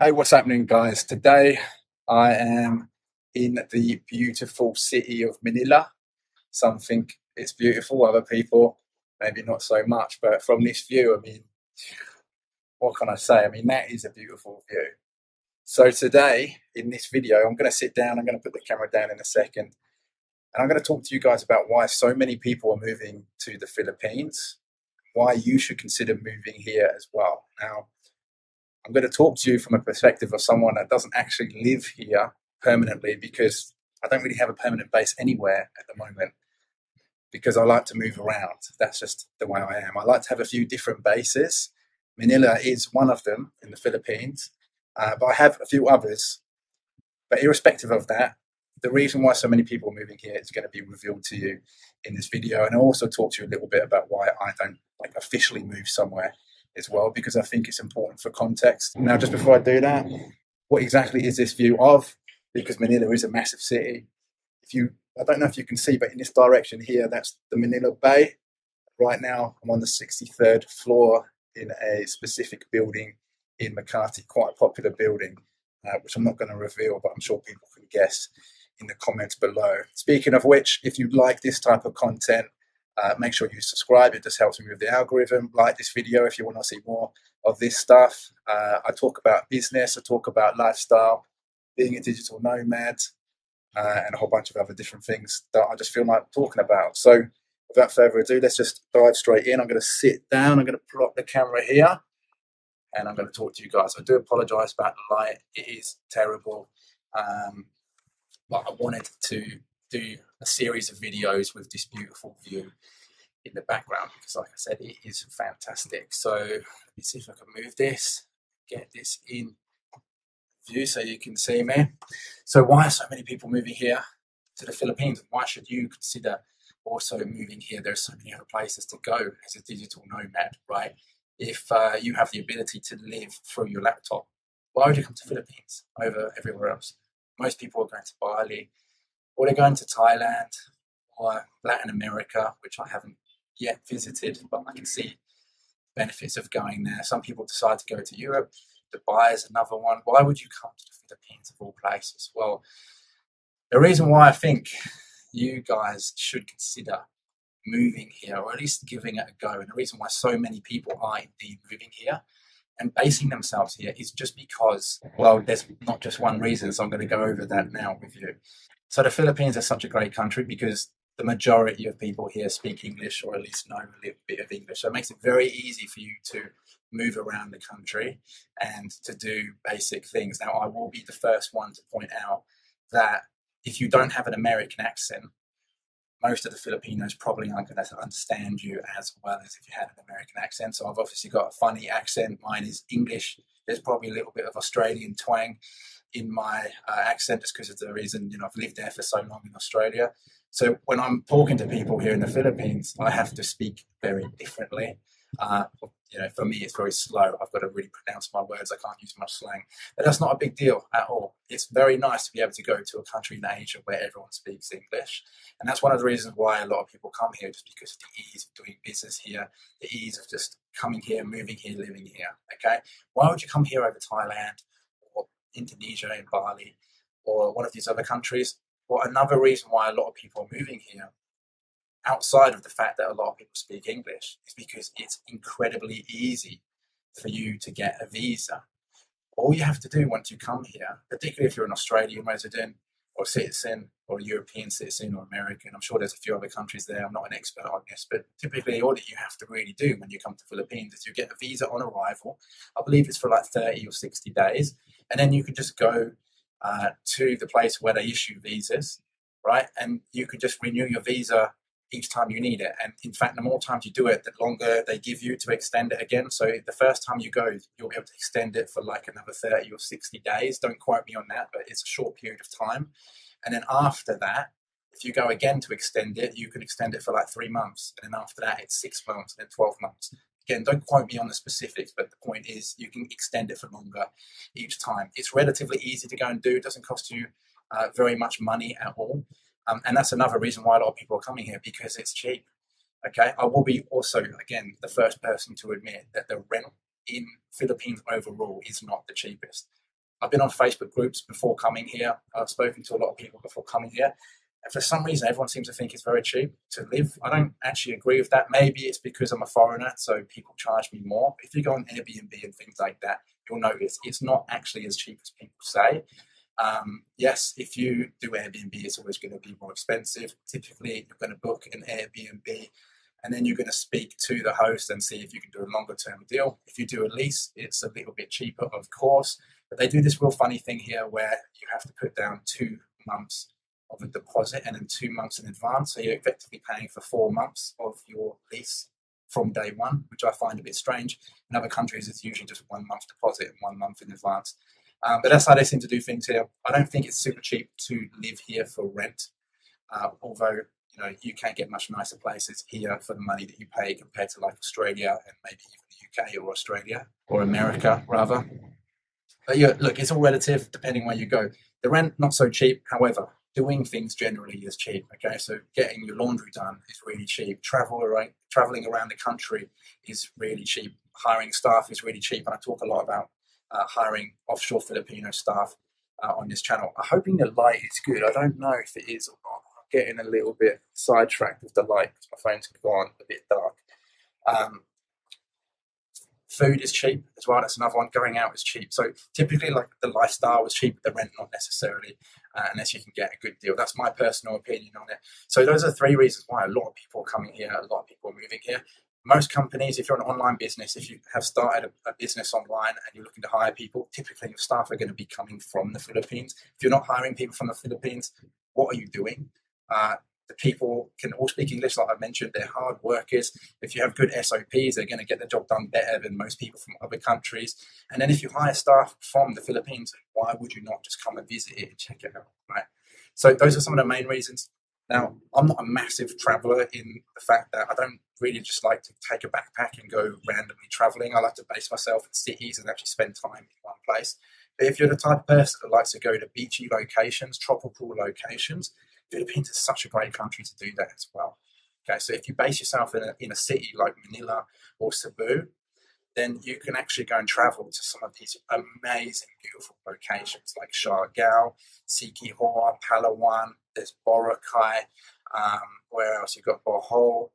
Hey, what's happening, guys? Today I am in the beautiful city of Manila. Some think it's beautiful, other people maybe not so much. But from this view, I mean, what can I say? I mean, that is a beautiful view. So, today in this video, I'm going to sit down, I'm going to put the camera down in a second, and I'm going to talk to you guys about why so many people are moving to the Philippines, why you should consider moving here as well. Now, I'm going to talk to you from a perspective of someone that doesn't actually live here permanently because I don't really have a permanent base anywhere at the moment because I like to move around. That's just the way I am. I like to have a few different bases. Manila is one of them in the Philippines, but I have a few others. But irrespective of that, the reason why so many people are moving here is going to be revealed to you in this video. And I'll also talk to you a little bit about why I don't officially move somewhere as well, because I think it's important for context. Now, just before I do that, what exactly is this view of? Because Manila is a massive city. I don't know if you can see, but in this direction here, that's the Manila Bay. Right now, I'm on the 63rd floor in a specific building in Makati, quite a popular building, which I'm not going to reveal, but I'm sure people can guess in the comments below. Speaking of which, if you like this type of content, make sure you subscribe. It just helps me with the algorithm. Like this video if you want to see more of this stuff. I talk about business, I talk about lifestyle, being a digital nomad, and a whole bunch of other different things that I just feel like talking about. So without further ado, let's just dive straight in. I'm going to sit down, I'm going to plot the camera here, and I'm going to talk to you guys. I do apologize about the light. It is terrible. But I wanted to do a series of videos with this beautiful view in the background because, like I said, it is fantastic. So let me see if I can move this, get this in view so you can see me. So why are so many people moving here to the Philippines? Why should you consider also moving here? There's so many other places to go as a digital nomad, right? If you have the ability to live through your laptop, why would you come to Philippines over everywhere else? Most people are going to Bali, or they're going to Thailand or Latin America, which I haven't yet visited, but I can see benefits of going there. Some people decide to go to Europe. Dubai is another one. Why would you come to the Philippines of all places? Well, the reason why I think you guys should consider moving here, or at least giving it a go, and the reason why so many people are indeed moving here and basing themselves here is just because, well, there's not just one reason, so I'm going to go over that now with you. So the Philippines is such a great country because the majority of people here speak English, or at least know a little bit of English. So it makes it very easy for you to move around the country and to do basic things. Now, I will be the first one to point out that if you don't have an American accent, most of the Filipinos probably aren't going to understand you as well as if you had an American accent. So I've obviously got a funny accent. Mine is English. There's probably a little bit of Australian twang in my accent just because of the reason, I've lived there for so long in Australia. So when I'm talking to people here in the Philippines, I have to speak very differently. For me, it's very slow. I've got to really pronounce my words. I can't use much slang. But that's not a big deal at all. It's very nice to be able to go to a country in Asia where everyone speaks English. And that's one of the reasons why a lot of people come here, just because of the ease of doing business here, the ease of just coming here, moving here, living here. Okay? Why would you come here over Thailand or Indonesia and Bali or one of these other countries? Well, another reason why a lot of people are moving here, outside of the fact that a lot of people speak English, is because it's incredibly easy for you to get a visa. All you have to do once you come here, particularly if you're an Australian resident or citizen or a European citizen or American, I'm sure there's a few other countries there, I'm not an expert on this, but typically all that you have to really do when you come to Philippines is you get a visa on arrival. I believe it's for like 30 or 60 days, and then you can just go to the place where they issue visas, right? And you can just renew your visa each time you need it. And in fact, the more times you do it, the longer they give you to extend it again. So the first time you go, you'll be able to extend it for like another 30 or 60 days. Don't quote me on that, but it's a short period of time. And then after that, if you go again to extend it, you can extend it for like 3 months. And then after that, it's 6 months and then 12 months. Again, don't quote me on the specifics, but the point is you can extend it for longer each time. It's relatively easy to go and do. It doesn't cost you very much money at all. And that's another reason why a lot of people are coming here, because it's cheap. Okay, I will be also, again, the first person to admit that the rent in Philippines overall is not the cheapest. I've been on Facebook groups before coming here. I've spoken to a lot of people before coming here. And for some reason, everyone seems to think it's very cheap to live. I don't actually agree with that. Maybe it's because I'm a foreigner, so people charge me more. If you go on Airbnb and things like that, you'll notice it's not actually as cheap as people say. Yes, if you do Airbnb, it's always going to be more expensive. Typically, you're going to book an Airbnb and then you're going to speak to the host and see if you can do a longer term deal. If you do a lease, it's a little bit cheaper, of course. But they do this real funny thing here where you have to put down 2 months of a deposit and then 2 months in advance. So you're effectively paying for 4 months of your lease from day one, which I find a bit strange. In other countries, it's usually just 1 month deposit and 1 month in advance. But that's how they seem to do things here. I don't think it's super cheap to live here for rent, although you can't get much nicer places here for the money that you pay compared to like Australia and maybe even the UK or Australia or America rather. But yeah, look, it's all relative depending where you go. The rent not so cheap, however, doing things generally is cheap. Okay, so getting your laundry done is really cheap. Traveling around the country is really cheap. Hiring staff is really cheap, and I talk a lot about hiring offshore Filipino staff on this channel. I'm hoping the light is good. I don't know if it is or not. I'm getting a little bit sidetracked with the light because my phone's gone a bit dark. Food is cheap as well. That's another one. Going out is cheap. So typically, like the lifestyle is cheap, the rent not necessarily, unless you can get a good deal. That's my personal opinion on it. So those are 3 reasons why a lot of people are coming here. A lot of people are moving here. Most companies, if you're an online business, if you have started a business online and you're looking to hire people, typically your staff are going to be coming from the Philippines. If you're not hiring people from the Philippines, what are you doing? The people can all speak English, like I mentioned. They're hard workers. If you have good SOPs, they're going to get the job done better than most people from other countries. And then if you hire staff from the Philippines, why would you not just come and visit it and check it out, right? So those are some of the main reasons. Now, I'm not a massive traveler in the fact that I don't really just like to take a backpack and go randomly traveling. I like to base myself in cities and actually spend time in one place. But if you're the type of person that likes to go to beachy locations, tropical locations, Philippines is such a great country to do that as well. Okay, so if you base yourself in a city like Manila or Cebu, then you can actually go and travel to some of these amazing, beautiful locations like Siargao, Siquijor, Palawan, there's Boracay, where else? You've got Bohol.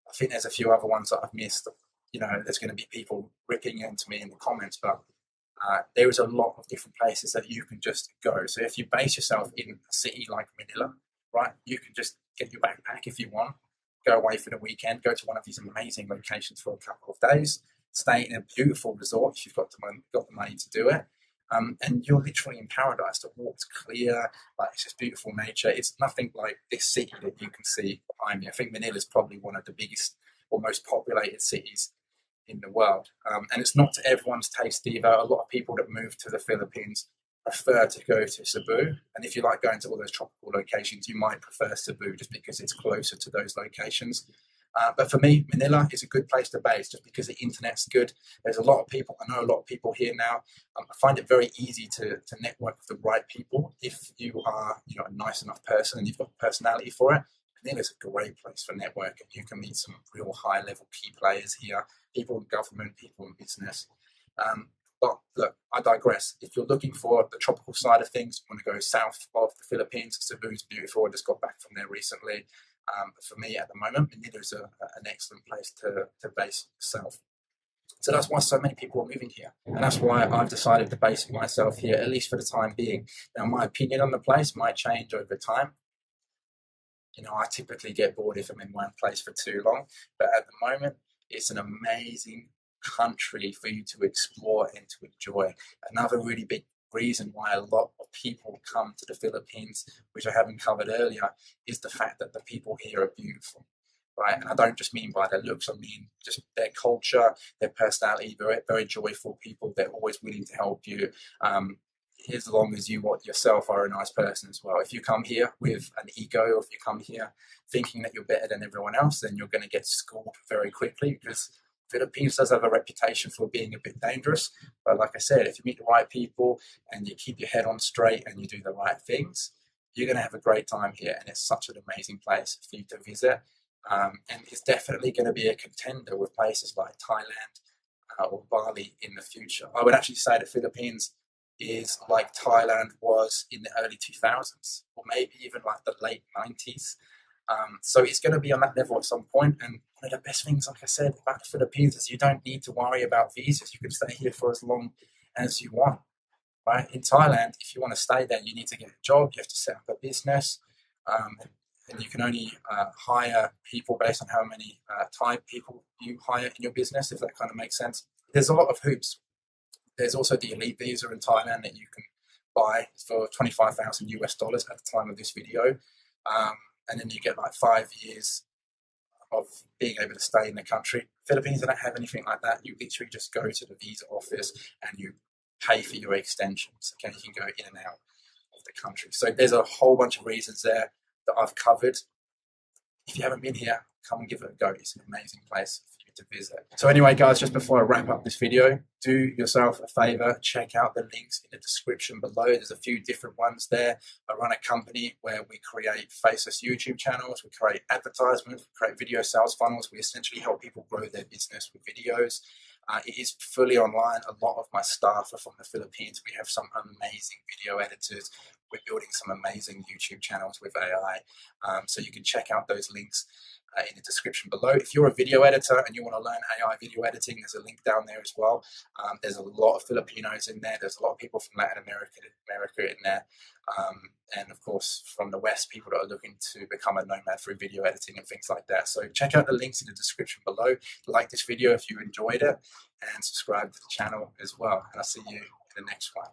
I think there's a few other ones that I've missed. There's going to be people ripping into me in the comments, but there is a lot of different places that you can just go. So if you base yourself in a city like Manila, right, you can just get your backpack if you want, go away for the weekend, go to one of these amazing locations for a couple of days, stay in a beautiful resort if you've got the money to do it. And you're literally in paradise. The water's clear, like it's just beautiful nature. It's nothing like this city that you can see behind me. I think Manila is probably one of the biggest or most populated cities in the world. And it's not to everyone's taste either. A lot of people that move to the Philippines prefer to go to Cebu. And if you like going to all those tropical locations, you might prefer Cebu just because it's closer to those locations. But for me, Manila is a good place to base just because the internet's good. There's a lot of people. I know a lot of people here now. I find it very easy to network with the right people if you are a nice enough person and you've got personality for it. Manila's a great place for networking. You can meet some real high-level key players here, people in government, people in business. But look, I digress. If you're looking for the tropical side of things, you want to go south of the Philippines. Cebu's beautiful. I just got back from there recently. But for me, at the moment, Manila is an excellent place to base yourself. So that's why so many people are moving here. And that's why I've decided to base myself here, at least for the time being. Now, my opinion on the place might change over time. I typically get bored if I'm in one place for too long. But at the moment, it's an amazing country for you to explore and to enjoy. Another really big reason why a lot of people come to the Philippines, which I haven't covered earlier, is the fact that the people here are beautiful, right? And I don't just mean by their looks, I mean just their culture, their personality. Very, very joyful people. They're always willing to help you. As long as you yourself are a nice person as well. If you come here with an ego, or if you come here thinking that you're better than everyone else, then you're going to get schooled very quickly because Philippines does have a reputation for being a bit dangerous. But like I said, if you meet the right people and you keep your head on straight and you do the right things, you're going to have a great time here. And it's such an amazing place for you to visit. And it's definitely going to be a contender with places like Thailand or Bali in the future. I would actually say the Philippines is like Thailand was in the early 2000s, or maybe even like the late 90s. So it's going to be on that level at some point. And one of the best things, like I said, about the Philippines is you don't need to worry about visas. You can stay here for as long as you want, right? In Thailand, if you want to stay there, you need to get a job. You have to set up a business. And you can only hire people based on how many Thai people you hire in your business, if that kind of makes sense. There's a lot of hoops. There's also the elite visa in Thailand that you can buy for 25,000 US dollars at the time of this video. And then you get like 5 years of being able to stay in the country. Philippines don't have anything like that. You literally just go to the visa office and you pay for your extensions. Okay, you can go in and out of the country. So there's a whole bunch of reasons there that I've covered. If you haven't been here, come and give it a go. It's an amazing place for you to visit. So anyway, guys, just before I wrap up this video, do yourself a favor, check out the links in the description below. There's a few different ones there. I run a company where we create faceless YouTube channels, we create advertisements, we create video sales funnels. We essentially help people grow their business with videos. It is fully online. A lot of my staff are from the Philippines. We have some amazing video editors. We're building some amazing YouTube channels with AI. So you can check out those links in the description below. If you're a video editor and you want to learn AI video editing, there's a link down there as well. There's a lot of Filipinos in there. There's a lot of people from Latin America in there. And of course, from the West, people that are looking to become a nomad through video editing and things like that. So check out the links in the description below. Like this video if you enjoyed it, and subscribe to the channel as well. And I'll see you in the next one.